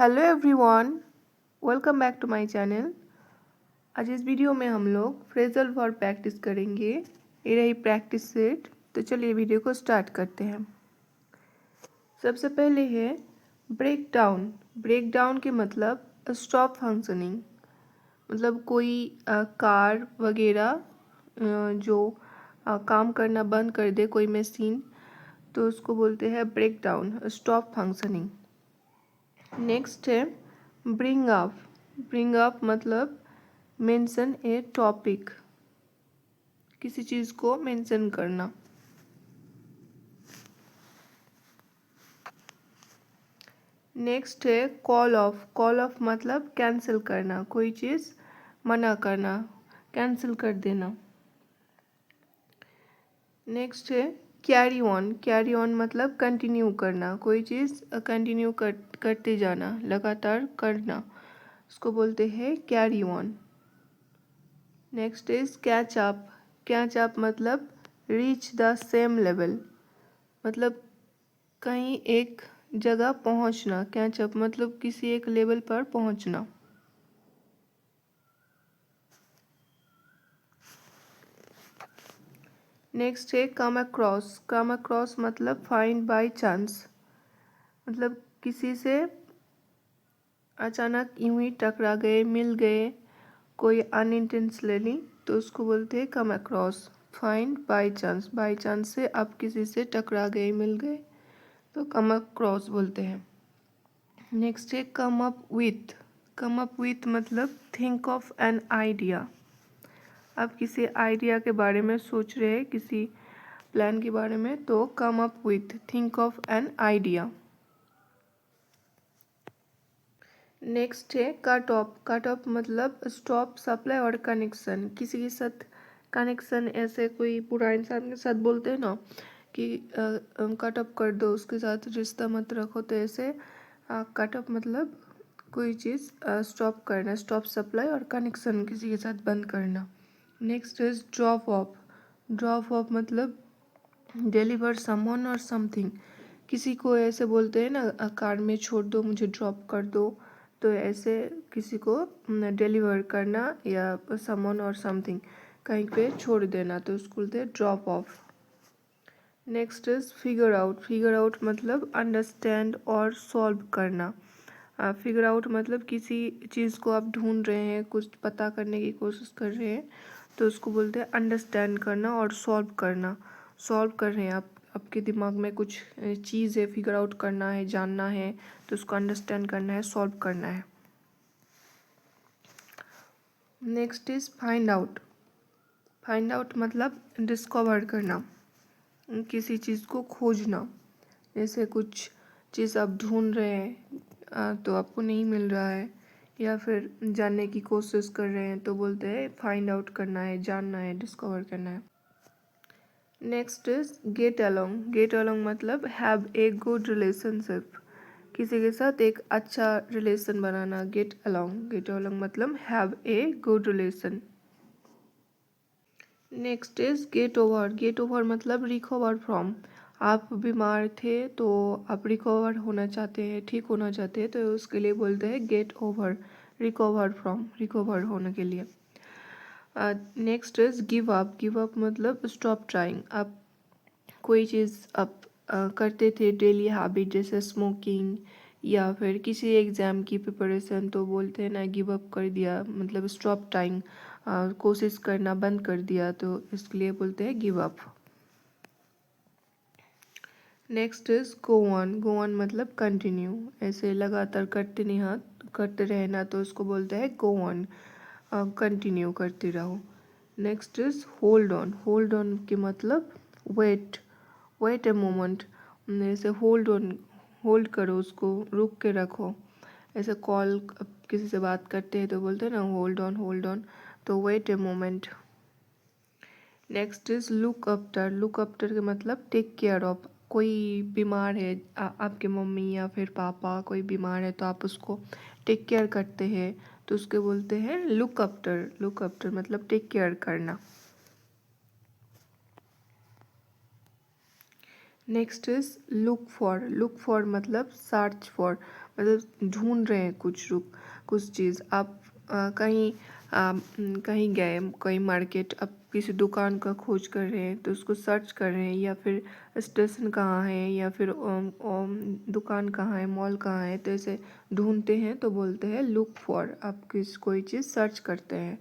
Hello everyone, welcome back to my channel. आज इस video में हम लोग फ्रेजल वर्ब प्रैक्टिस करेंगे। ये रही प्रैक्टिस सेट। तो चलिए वीडियो को स्टार्ट करते हैं। सबसे पहले है ब्रेक डाउन। ब्रेक डाउन के मतलब स्टॉप फंक्शनिंग, मतलब कोई कार वगैरह जो काम करना बंद कर दे, कोई मशीन, तो उसको बोलते हैं break down, stop functioning. Next है ब्रिंग अप। ब्रिंग अप मतलब मेंशन ए टॉपिक, किसी चीज़ को मेंशन करना। नेक्स्ट है कॉल ऑफ। कॉल ऑफ मतलब कैंसिल करना, कोई चीज़ मना करना, कैंसिल कर देना। नेक्स्ट है कैरी ऑन। कैरी ऑन मतलब कंटिन्यू करना, कोई चीज़ कंटिन्यू करते जाना, लगातार करना, उसको बोलते हैं carry on. Next is catch up. Catch up मतलब रीच द सेम लेवल, मतलब कहीं एक जगह पहुंचना। कैच अप मतलब किसी एक लेवल पर पहुंचना। नेक्स्ट है कम अक्रॉस। कम अक्रॉस मतलब फाइंड बाय चांस, मतलब किसी से अचानक यूं ही टकरा गए, मिल गए, कोई अनइंटेंशनली, तो उसको बोलते हैं come across. Find by chance, by chance से आप किसी से टकरा गए, मिल गए, तो कम अक्रॉस बोलते हैं। नेक्स्ट है come up with. Come up with मतलब थिंक ऑफ एन आइडिया। आप किसी आइडिया के बारे में सोच रहे हैं, किसी प्लान के बारे में, तो come up with, think of an idea. Next है कट ऑफ। कट ऑफ मतलब स्टॉप सप्लाई और कनेक्शन, किसी के साथ कनेक्शन, ऐसे कोई बुरा इंसान के साथ बोलते हैं ना कि कट ऑफ कर दो, उसके साथ रिश्ता मत रखो, तो ऐसे कट ऑफ मतलब कोई चीज़ स्टॉप करना, स्टॉप सप्लाई और कनेक्शन किसी के साथ बंद करना। Next is drop of. Drop of मतलब डिलीवर समवन और समथिंग, किसी को ऐसे बोलते हैं ना कार में छोड़ दो, मुझे ड्रॉप कर दो, तो ऐसे किसी को डिलीवर करना या समवन और समथिंग कहीं पे छोड़ देना, तो उसको बोलते हैं drop of. Next is figure out. Figure out मतलब अंडरस्टैंड और सॉल्व करना। फिगर आउट मतलब किसी चीज़ को आप ढूंढ रहे हैं, कुछ पता करने की कोशिश कर रहे हैं, तो उसको बोलते हैं अंडरस्टैंड करना और सॉल्व करना। सॉल्व कर रहे हैं आप, आपके दिमाग में कुछ चीज़ है, फिगर आउट करना है, जानना है, तो उसको अंडरस्टैंड करना है, सॉल्व करना है। Next is find out. Find out मतलब डिस्कवर करना, किसी चीज़ को खोजना। जैसे कुछ चीज़ आप ढूंढ रहे हैं तो आपको नहीं मिल रहा है, या फिर जानने की कोशिश कर रहे हैं, तो बोलते हैं फाइंड आउट करना है, जानना है, डिस्कवर करना है। Next is get along. Get along मतलब हैव ए गुड रिलेशनशिप, किसी के साथ एक अच्छा रिलेशन बनाना। गेट अलोंग, गेट अलोंग मतलब have a good relation. Next is get over. Get over मतलब रिकवर फ्रॉम, आप बीमार थे तो आप रिकवर होना चाहते हैं, ठीक होना चाहते हैं, तो उसके लिए बोलते हैं get over, recover from, recover होने के लिए। Next is give up. Give up मतलब स्टॉप ट्राइंग, आप कोई चीज़ आप करते थे डेली हैबिट, जैसे स्मोकिंग या फिर किसी एग्ज़ाम की प्रिपरेशन, तो बोलते हैं ना गिव अप कर दिया, मतलब स्टॉप ट्राइंग, कोशिश करना बंद कर दिया, तो इसके लिए बोलते हैं give up. Next is go on. Go on मतलब कंटिन्यू, ऐसे लगातार करते रहना, तो उसको बोलते हैं गो ऑन, कंटिन्यू करते रहो। Next is hold on. Hold on के मतलब वेट, वेट ए मोमेंट, जैसे होल्ड ऑन, होल्ड करो, उसको रुक के रखो। ऐसे कॉल किसी से बात करते हैं तो बोलते हैं ना होल्ड ऑन, होल्ड ऑन, तो wait a moment. Next is look after. Look after के मतलब टेक केयर ऑफ, कोई बीमार है, आपके मम्मी या फिर पापा कोई बीमार है, तो आप उसको टेक केयर करते हैं, तो उसके बोलते हैं लुक आफ्टर। लुक आफ्टर मतलब टेक केयर करना। Next is look for. Look for मतलब सर्च फॉर, मतलब ढूंढ रहे हैं कुछ चीज़। आप कहीं गए, कहीं मार्केट, आप किसी दुकान का खोज कर रहे हैं तो उसको सर्च कर रहे हैं, या फिर स्टेशन कहाँ है, या फिर दुकान कहाँ है, मॉल कहाँ है, तो ऐसे ढूंढते हैं तो बोलते हैं लुक फॉर। आप कोई चीज़ सर्च करते हैं।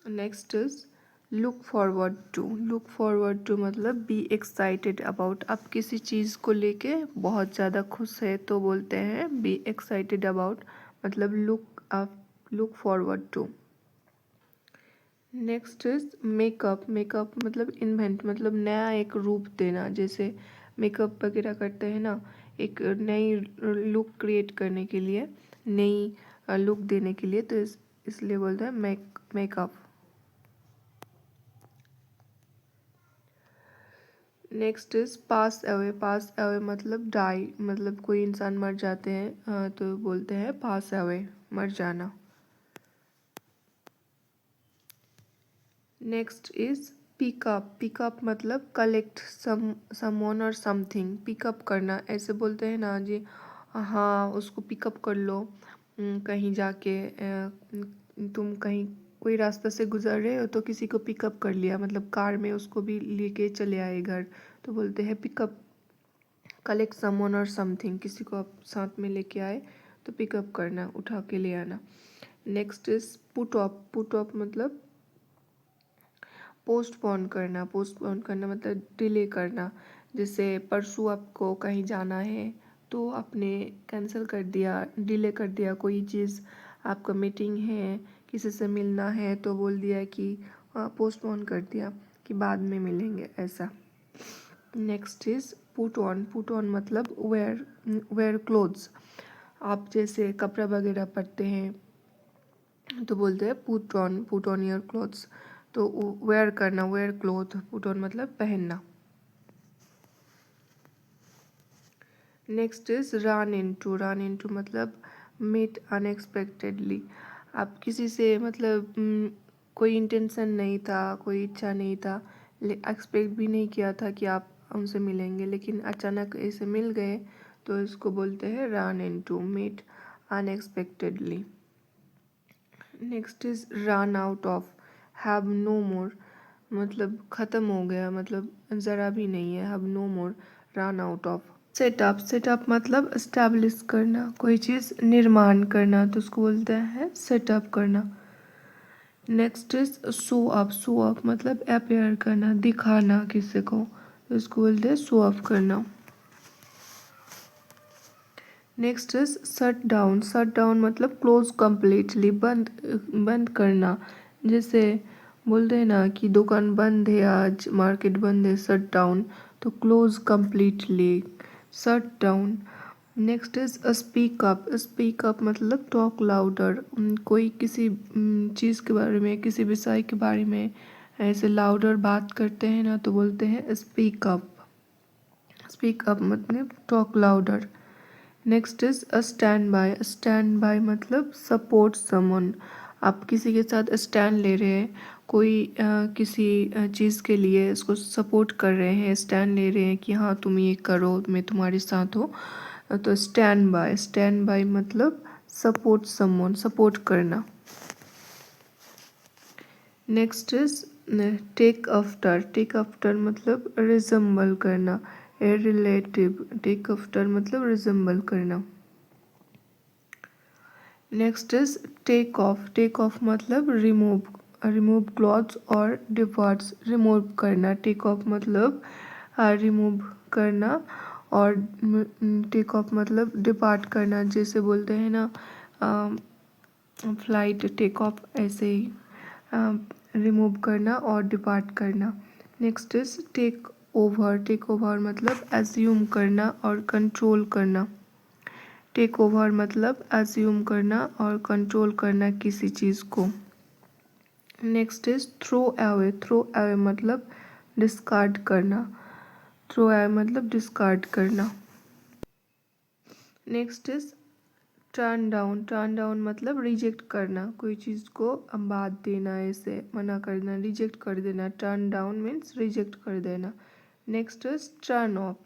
Next is look forward to. Look forward to मतलब बी एक्साइटेड अबाउट। आप किसी चीज़ को लेके बहुत ज़्यादा खुश है तो बोलते हैं बी एक्साइटेड अबाउट, मतलब look forward to. Next is makeup. Makeup मतलब इन्वेंट, मतलब नया एक रूप देना। जैसे मेकअप वगैरह करते हैं ना, एक नई लुक क्रिएट करने के लिए, नई लुक देने के लिए, तो इसलिए बोलते हैं makeup. Next is pass away. Pass away मतलब डाई, मतलब कोई इंसान मर जाते हैं तो बोलते हैं पास अवे, मर जाना। Next is pickup. पिकअप मतलब कलेक्ट समवन और समथिंग। पिकअप करना, ऐसे बोलते हैं ना जी, हाँ उसको पिकअप कर लो। कहीं जाके तुम कहीं कोई रास्ता से गुजर रहे हो तो किसी को पिकअप कर लिया, मतलब कार में उसको भी लेके चले आए घर, तो बोलते हैं पिकअप। कलेक्ट समवन और समथिंग, किसी को आप साथ में लेके आए तो पिकअप करना, उठा के ले आना। Next is put off. Put off मतलब पोस्टपोन करना। पोस्टपोन करना मतलब डिले करना। जैसे परसों आपको कहीं जाना है तो आपने कैंसिल कर दिया, डिले कर दिया कोई चीज़। आपका मीटिंग है, किसी से मिलना है तो बोल दिया कि पोस्टपोन कर दिया कि बाद में मिलेंगे, ऐसा। Next is put on. Put on मतलब वेयर क्लोथ्स। आप जैसे कपड़ा वगैरह पहनते हैं तो बोलते हैं पुट ऑन योर क्लोथ्स। तो वेयर करना, वेयर क्लोथ, पुट ऑन मतलब पहनना। Next is run into. Run into मतलब मीट अनएक्सपेक्टेडली। आप किसी से मतलब कोई इंटेंशन नहीं था, कोई इच्छा नहीं था, एक्सपेक्ट भी नहीं किया था कि आप उनसे मिलेंगे, लेकिन अचानक ऐसे मिल गए तो इसको बोलते हैं run into, meet unexpectedly. Next is run out of. Have no more मतलब ख़त्म हो गया, मतलब ज़रा भी नहीं है, have no more, run out of. Setup. Setup मतलब इस्टेब्लिश करना, कोई चीज़ निर्माण करना, तो उसको बोलते हैं सेटअप करना। Next is show up. Show up मतलब अपेयर करना, दिखाना किसी को, तो इसको बोलते हैं शो अप करना। Next is shut down. Shut down मतलब क्लोज कम्प्लीटली, बंद बंद करना। जैसे बोलते हैं ना कि दुकान बंद है, आज मार्केट बंद है, शट डाउन, तो close completely, shut down. Next is speak up. Speak up मतलब टॉक लाउडर। कोई किसी चीज़ के बारे में, किसी विषय के बारे में ऐसे लाउडर बात करते हैं ना तो बोलते हैं स्पीक अप। स्पीक अप मतलब talk louder. Next is a stand by. Stand by मतलब सपोर्ट समवन। आप किसी के साथ स्टैंड ले रहे हैं, कोई किसी चीज़ के लिए इसको सपोर्ट कर रहे हैं, स्टैंड ले रहे हैं कि हाँ तुम ये करो, मैं तुम्हारे साथ हूँ, तो स्टैंड बाय। स्टैंड बाय मतलब सपोर्ट समवन, सपोर्ट करना। Next is take after. Take after मतलब रिजेंबल करना, ए रिलेटिव। टेक आफ्टर मतलब रिजेंबल करना। Next is take off. Take off मतलब रिमूव, रिमूव क्लॉथ्स और डिपार्ट्स, रिमूव करना। टेक ऑफ मतलब रिमूव करना, और टेक ऑफ मतलब डिपार्ट करना। जैसे बोलते हैं ना फ्लाइट टेक ऑफ, ऐसे ही रिमूव करना और डिपार्ट करना। Next is take over. Take over मतलब एज्यूम करना और कंट्रोल करना। टेक ओवर मतलब एज्यूम करना और कंट्रोल करना किसी चीज़ को। Next is throw away. Throw away मतलब डिस्कार्ड करना। थ्रो अवे मतलब डिस्कार्ड करना। Next is turn down. Turn down मतलब रिजेक्ट करना, कोई चीज़ को बाद देना, ऐसे मना कर देना, रिजेक्ट कर देना। टर्न डाउन मीन्स रिजेक्ट कर देना। Next is turn off.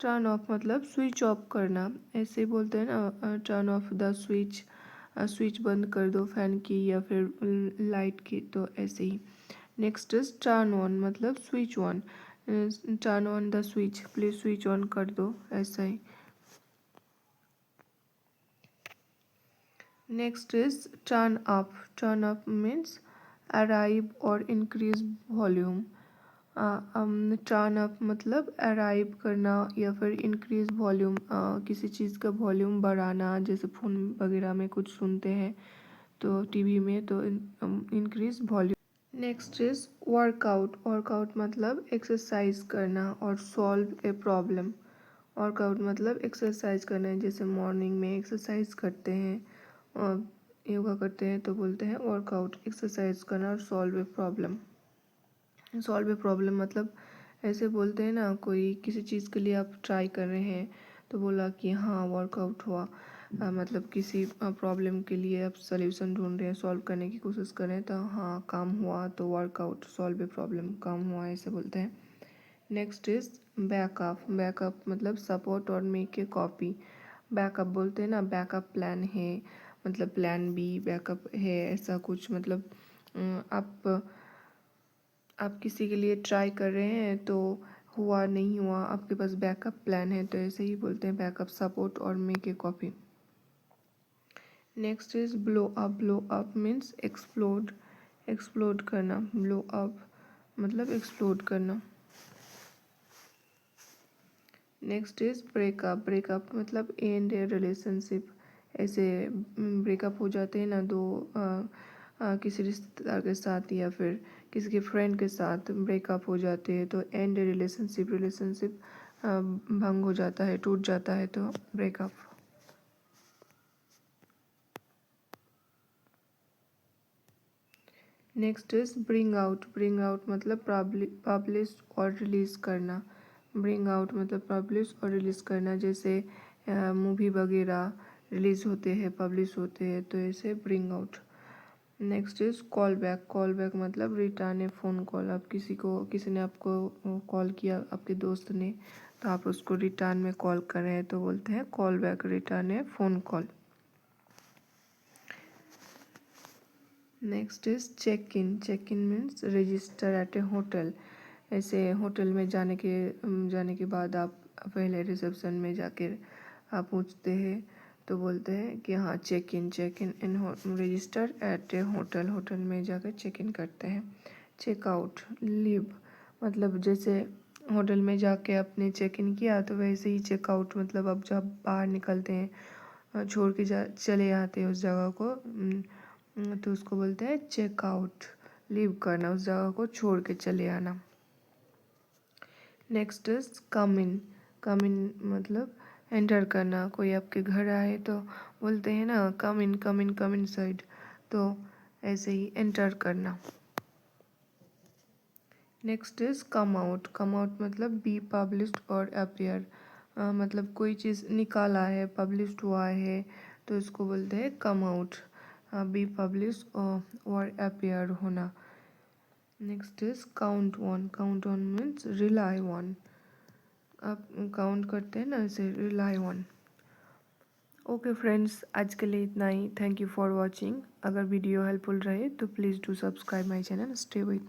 Turn off मतलब स्विच ऑफ करना, ऐसे ही बोलते हैं ना, turn off the switch, switch बंद कर दो फैन की या फिर लाइट की, तो ऐसे ही। नेक्स्ट इज टर्न ऑन मतलब switch on, turn on the switch, please switch on कर दो, ऐसा ही। Next is turn up means arrive और इंक्रीज वॉल्यूम। टर्न अप मतलब अराइव करना या फिर इंक्रीज वॉल्यूम, किसी चीज़ का वॉल्यूम बढ़ाना, जैसे फ़ोन वगैरह में कुछ सुनते हैं तो टीवी में, तो increase volume. Next is workout, workout मतलब एक्सरसाइज करना और सॉल्व ए प्रॉब्लम। वर्कआउट मतलब एक्सरसाइज करना है, जैसे मॉर्निंग में एक्सरसाइज करते हैं और योगा करते हैं तो बोलते हैं वर्कआउट, एक्सरसाइज करना और solve a problem. Solve a problem मतलब ऐसे बोलते हैं ना, कोई किसी चीज़ के लिए आप ट्राई कर रहे हैं तो बोला कि हाँ वर्कआउट हुआ, मतलब किसी प्रॉब्लम के लिए आप सल्यूशन ढूंढ रहे हैं, सॉल्व करने की कोशिश कर रहे हैं तो हाँ काम हुआ, तो वर्कआउट, सॉल्व ए प्रॉब्लम, काम हुआ, ऐसे बोलते हैं। नेक्स्ट इज बैकअप, बैकअप मतलब सपोर्ट और मेक ए कॉपी। बैकअप बोलते हैं ना, बैकअप प्लान है, मतलब प्लान बी बैकअप है, ऐसा कुछ, मतलब आप किसी के लिए ट्राई कर रहे हैं तो हुआ नहीं हुआ, आपके पास बैकअप प्लान है, तो ऐसे ही बोलते हैं बैकअप सपोर्ट और make a copy. Next is blow up, blow up means explode, explode करना, ब्लो अप मतलब एक्सप्लोड करना। नेक्स्ट इज ब्रेकअप, ब्रेकअप मतलब एंड ए रिलेशनशिप, ऐसे ब्रेकअप हो जाते हैं ना दो, किसी रिश्तेदार के साथ या फिर किसी के फ्रेंड के साथ ब्रेकअप हो जाते हैं तो एंड ए रिलेशनशिप, रिलेशनशिप भंग हो जाता है, टूट जाता है, तो breakup. Next is bring out, bring out मतलब पब्लिश और रिलीज़ करना। ब्रिंग आउट मतलब पब्लिश और रिलीज़ करना, जैसे मूवी वगैरह रिलीज़ होते हैं, पब्लिश होते हैं, तो ऐसे bring out. Next is call back, call back मतलब रिटर्न ए फ़ोन कॉल, आप किसी ने आपको कॉल किया, आपके दोस्त ने, तो आप उसको रिटर्न में कॉल कर रहे हैं तो बोलते हैं call back, return a phone call. Next is check in, check in means register at a hotel, ऐसे होटल में जाने के बाद आप पहले रिसेप्शन में जाकर आप पूछते हैं तो बोलते हैं कि हाँ check in, check in register at a hotel, hotel में जाकर चेक इन करते हैं। चेक आउट, लीव मतलब जैसे होटल में जाके आपने चेक इन किया तो वैसे ही चेक आउट मतलब आप जब बाहर निकलते हैं, छोड़ के चले आते हैं उस जगह को, तो उसको बोलते हैं चेक आउट, लीव करना, उस जगह को छोड़ के चले आना। नेक्स्ट इज कम इन, कम इन मतलब एंटर करना, कोई आपके घर आए तो बोलते हैं ना कम इन, कम इन, कम इन साइड, तो ऐसे ही एंटर करना। Next is come out, come out मतलब बी पब्लिश्ड और अपीयर, मतलब कोई चीज़ निकाला है, पब्लिश्ड हुआ है, तो इसको बोलते हैं कम आउट, बी पब्लिश और अपीयर होना। Next is count on, count on means rely on, आप काउंट करते हैं ना, इसे रिलाई ऑन। ओके फ्रेंड्स, आज के लिए इतना ही। Thank you for watching. अगर वीडियो हेल्पफुल रहे तो please do subscribe my channel, stay with me.